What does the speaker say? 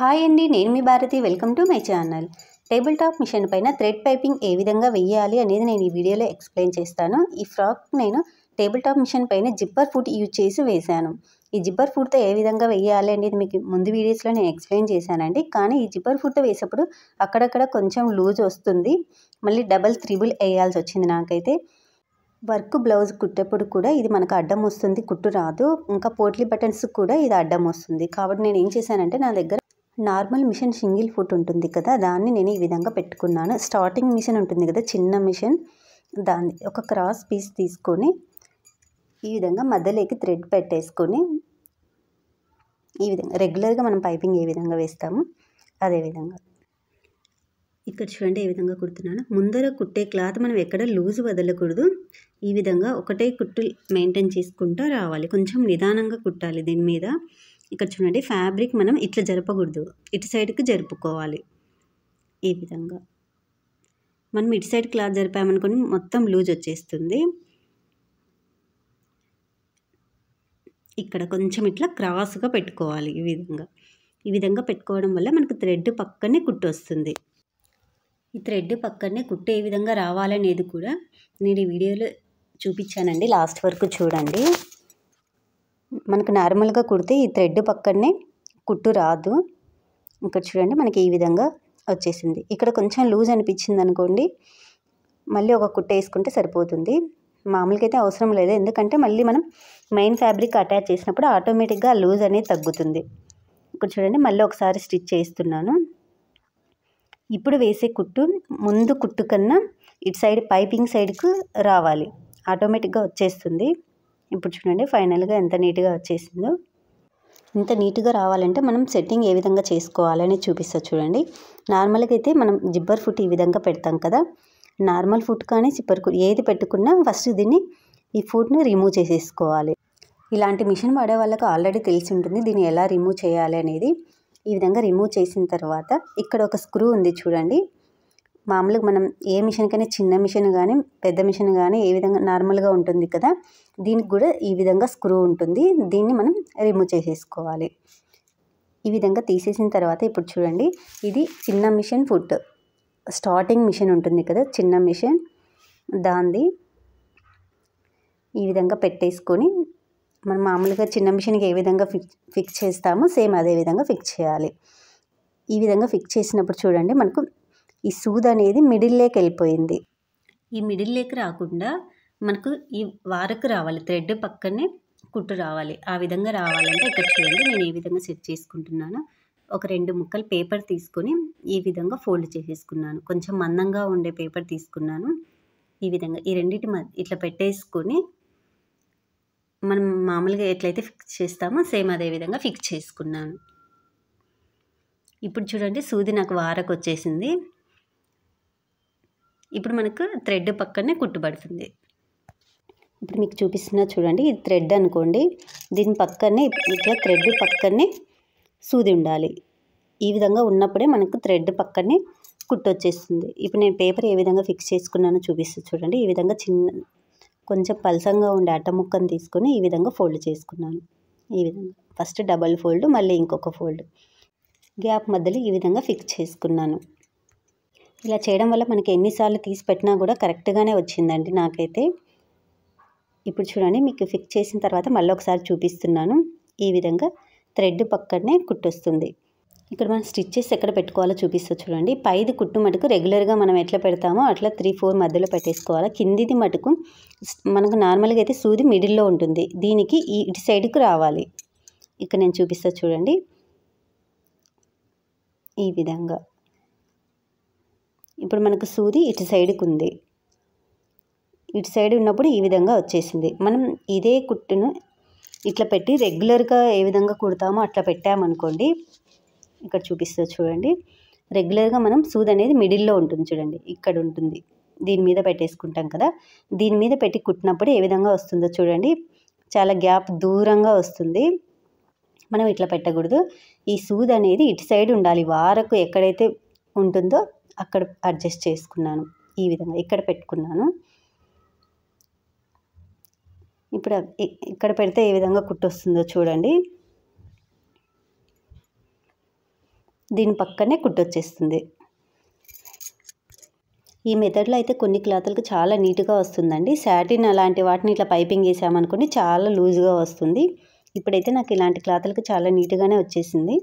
Hi అండి, నేను మీ Bharathi. Welcome to my channel. Table top machine పైన థ్రెడ్ పైపింగ్ ఏ విధంగా వెయ్యాలి అనేది నేను ఈ వీడియోలో ఎక్స్ప్లెయిన్ చేస్తాను. ఈ ఫ్రాక్ నేను టేబుల్ టాప్ మిషన్ పైన జిప్పర్ ఫుట్ యూజ్ చేసి వేశాను. ఈ జిప్పర్ ఫుట్తో ఏ విధంగా వెయ్యాలి అనేది మీకు ముందు వీడియోస్లో నేను ఎక్స్ప్లెయిన్ చేశానండి. కానీ ఈ జిప్పర్ ఫుట్తో వేసేప్పుడు అక్కడక్కడ కొంచెం లూజ్ వస్తుంది. మళ్ళీ డబల్ త్రిబుల్ వేయాల్సి వచ్చింది నాకైతే. వర్క్ బ్లౌజ్ కుట్టేప్పుడు కూడా ఇది మనకు అడ్డం వస్తుంది, కుట్టు రాదు. ఇంకా పోట్లీ బటన్స్ కూడా ఇది అడ్డం వస్తుంది. కాబట్టి నేను ఏం చేశానంటే, నా దగ్గర నార్మల్ మిషన్ సింగిల్ ఫుట్ ఉంటుంది కదా, దాన్ని నేను ఈ విధంగా పెట్టుకున్నాను. స్టార్టింగ్ మిషన్ ఉంటుంది కదా, చిన్న మిషన్, దాన్ని ఒక క్రాస్ పీస్ తీసుకొని ఈ విధంగా మధ్యలోకి థ్రెడ్ పెట్టేసుకొని ఈ విధంగా రెగ్యులర్గా మనం పైపింగ్ ఏ విధంగా వేస్తామో అదే విధంగా ఇక్కడ చూడండి ఏ విధంగా కుడుతున్నాను. ముందర కుట్టే క్లాత్ మనం ఎక్కడ లూజ్ వదలకూడదు. ఈ విధంగా ఒకటే కుట్టు మెయింటైన్ చేసుకుంటూ రావాలి. కొంచెం నిదానంగా కుట్టాలి దీని మీద. ఇక్కడ చూడండి, ఫ్యాబ్రిక్ మనం ఇట్లా జరపకూడదు, ఇటు సైడ్కి జరుపుకోవాలి. ఈ విధంగా మనం ఇటు సైడ్ క్లాత్ జరిపామనుకోని మొత్తం లూజ్ వచ్చేస్తుంది. ఇక్కడ కొంచెం ఇట్లా క్రాస్గా పెట్టుకోవాలి. ఈ విధంగా పెట్టుకోవడం వల్ల మనకు థ్రెడ్ పక్కనే కుట్టు వస్తుంది. ఈ థ్రెడ్ పక్కనే కుట్టు ఏ విధంగా రావాలనేది కూడా నేను ఈ వీడియోలో చూపించానండి, లాస్ట్ వరకు చూడండి. మనకు నార్మల్గా కుడితే ఈ థ్రెడ్ పక్కనే కుట్టు రాదు. ఇక్కడ చూడండి, మనకి ఈ విధంగా వచ్చేసింది. ఇక్కడ కొంచెం లూజ్ అనిపించింది అనుకోండి, మళ్ళీ ఒక కుట్టు వేసుకుంటే సరిపోతుంది. మామూలుగా అయితే అవసరం లేదు, ఎందుకంటే మళ్ళీ మనం మెయిన్ ఫ్యాబ్రిక్ అటాచ్ చేసినప్పుడు ఆటోమేటిక్గా లూజ్ అనేది తగ్గుతుంది. ఇక్కడ చూడండి, మళ్ళీ ఒకసారి స్టిచ్ చేస్తున్నాను. ఇప్పుడు వేసే కుట్టు ముందు కుట్టు కన్నా ఇటు సైడ్ పైపింగ్ సైడ్కు రావాలి, ఆటోమేటిక్గా వచ్చేస్తుంది. ఇప్పుడు చూడండి ఫైనల్గా ఎంత నీట్గా వచ్చేసిందో. ఇంత నీట్గా రావాలంటే మనం సెట్టింగ్ ఏ విధంగా చేసుకోవాలని చూపిస్తా చూడండి. నార్మల్గా అయితే మనం జిబ్బర్ ఫుట్ ఈ విధంగా పెడతాం కదా, నార్మల్ ఫుట్ కానీ జిబ్బర్ ఫుట్ ఏది పెట్టుకున్నా ఫస్ట్ ఈ ఫుట్ని రిమూవ్ చేసేసుకోవాలి. ఇలాంటి మిషన్ వాడే వాళ్ళకి ఆల్రెడీ తెలిసి ఉంటుంది దీన్ని ఎలా రిమూవ్ చేయాలి అనేది. ఈ విధంగా రిమూవ్ చేసిన తర్వాత ఇక్కడ ఒక స్క్రూ ఉంది చూడండి. మామూలుగా మనం ఏ మిషన్కైనా, చిన్న మిషన్ కానీ పెద్ద మిషన్ కానీ ఏ విధంగా నార్మల్గా ఉంటుంది కదా, దీనికి కూడా ఈ విధంగా స్క్రూ ఉంటుంది. దీన్ని మనం రిమూవ్ చేసేసుకోవాలి. ఈ విధంగా తీసేసిన తర్వాత ఇప్పుడు చూడండి, ఇది చిన్న మిషన్ ఫుట్, స్టార్టింగ్ మిషన్ ఉంటుంది కదా చిన్న మిషన్, దాన్ని ఈ విధంగా పెట్టేసుకొని మనం మామూలుగా చిన్న మిషన్కి ఏ విధంగా ఫిక్స్ చేస్తామో సేమ్ అదే విధంగా ఫిక్స్ చేయాలి. ఈ విధంగా ఫిక్స్ చేసినప్పుడు చూడండి, మనకు ఈ సూది అనేది మిడిల్లోకి వెళ్ళిపోయింది. ఈ మిడిల్లోకి రాకుండా మనకు ఈ వారకు రావాలి, థ్రెడ్ పక్కనే కుట్టు రావాలి. ఆ విధంగా రావాలంటే ఇక్కడ చూడండి, నేను ఈ విధంగా సెట్ చేసుకుంటున్నాను. ఒక 2 ముక్కలు పేపర్ తీసుకొని ఈ విధంగా ఫోల్డ్ చేసేసుకున్నాను. కొంచెం మందంగా ఉండే పేపర్ తీసుకున్నాను. ఈ విధంగా ఈ రెండింటి ఇట్లా పెట్టేసుకొని మనం మామూలుగా ఎట్లయితే ఫిక్స్ చేస్తామో సేమ్ అదే విధంగా ఫిక్స్ చేసుకున్నాను. ఇప్పుడు చూడండి, సూది నాకు వారకు వచ్చేసింది. ఇప్పుడు మనకు థ్రెడ్ పక్కనే కుట్టుబడుతుంది. ఇప్పుడు మీకు చూపిస్తున్నా చూడండి, ఇది థ్రెడ్ అనుకోండి, దీని పక్కనే ఇట్లా థ్రెడ్ పక్కనే సూది ఉండాలి. ఈ విధంగా ఉన్నప్పుడే మనకు థ్రెడ్ పక్కనే కుట్టు వచ్చేస్తుంది. ఇప్పుడు నేను పేపర్ ఏ విధంగా ఫిక్స్ చేసుకున్నానో చూపిస్తాను చూడండి. ఈ విధంగా కొంచెం పలసంగా ఉండే అట్ట ముక్కను తీసుకొని ఈ విధంగా ఫోల్డ్ చేసుకున్నాను. ఈ విధంగా ఫస్ట్ డబల్ ఫోల్డ్, మళ్ళీ ఇంకొక ఫోల్డ్, గ్యాప్ మధ్యలో ఈ విధంగా ఫిక్స్ చేసుకున్నాను. ఇలా చేయడం వల్ల మనకి ఎన్నిసార్లు తీసి పెట్టినా కూడా కరెక్ట్గానే వచ్చిందండి నాకైతే. ఇప్పుడు చూడండి, మీకు ఫిక్స్ చేసిన తర్వాత మళ్ళీ ఒకసారి చూపిస్తున్నాను. ఈ విధంగా థ్రెడ్ పక్కనే కుట్టు వస్తుంది. ఇక్కడ మనం స్టిచ్చెస్ ఎక్కడ పెట్టుకోవాలో చూపిస్తా చూడండి. పైది కుట్టు మటుకు రెగ్యులర్గా మనం ఎట్లా పెడతామో అట్లా 3-4 మధ్యలో పెట్టేసుకోవాలి. కిందిది మటుకు మనకు నార్మల్గా అయితే సూది మిడిల్లో ఉంటుంది, దీనికి ఇటు సైడ్కి రావాలి. ఇక్కడ నేను చూపిస్తా చూడండి. ఈ విధంగా ఇప్పుడు మనకు సూది ఇటు సైడ్కి ఉంది, ఇటు సైడ్ ఉన్నప్పుడు ఈ విధంగా వచ్చేసింది. మనం ఇదే కుట్టును ఇట్లా పెట్టి రెగ్యులర్గా ఏ విధంగా కుడతామో అట్లా పెట్టామనుకోండి, ఇక్కడ చూపిస్తా చూడండి, రెగ్యులర్గా మనం సూది అనేది మిడిల్లో ఉంటుంది చూడండి, ఇక్కడ ఉంటుంది. దీని మీద పెట్టేసుకుంటాం కదా, దీని మీద పెట్టి కుట్టినప్పుడు ఏ విధంగా వస్తుందో చూడండి, చాలా గ్యాప్ దూరంగా వస్తుంది. మనం ఇట్లా పెట్టకూడదు. ఈ సూది అనేది ఇటు సైడ్ ఉండాలి, వారకు ఎక్కడైతే ఉంటుందో అక్కడ అడ్జస్ట్ చేసుకున్నాను. ఈ విధంగా ఇక్కడ పెట్టుకున్నాను. ఇప్పుడు ఇక్కడ పెడితే ఏ విధంగా కుట్టు వస్తుందో చూడండి. దీని పక్కనే కుట్టొచ్చేస్తుంది. ఈ మెథడ్లో అయితే కొన్ని క్లాతులకు చాలా నీట్గా వస్తుందండి. సాటిన్ అలాంటి వాటిని ఇట్లా పైపింగ్ వేసామనుకోండి చాలా లూజ్గా వస్తుంది. ఇప్పుడైతే నాకు ఇలాంటి క్లాతులకు చాలా నీట్గానే వచ్చేసింది.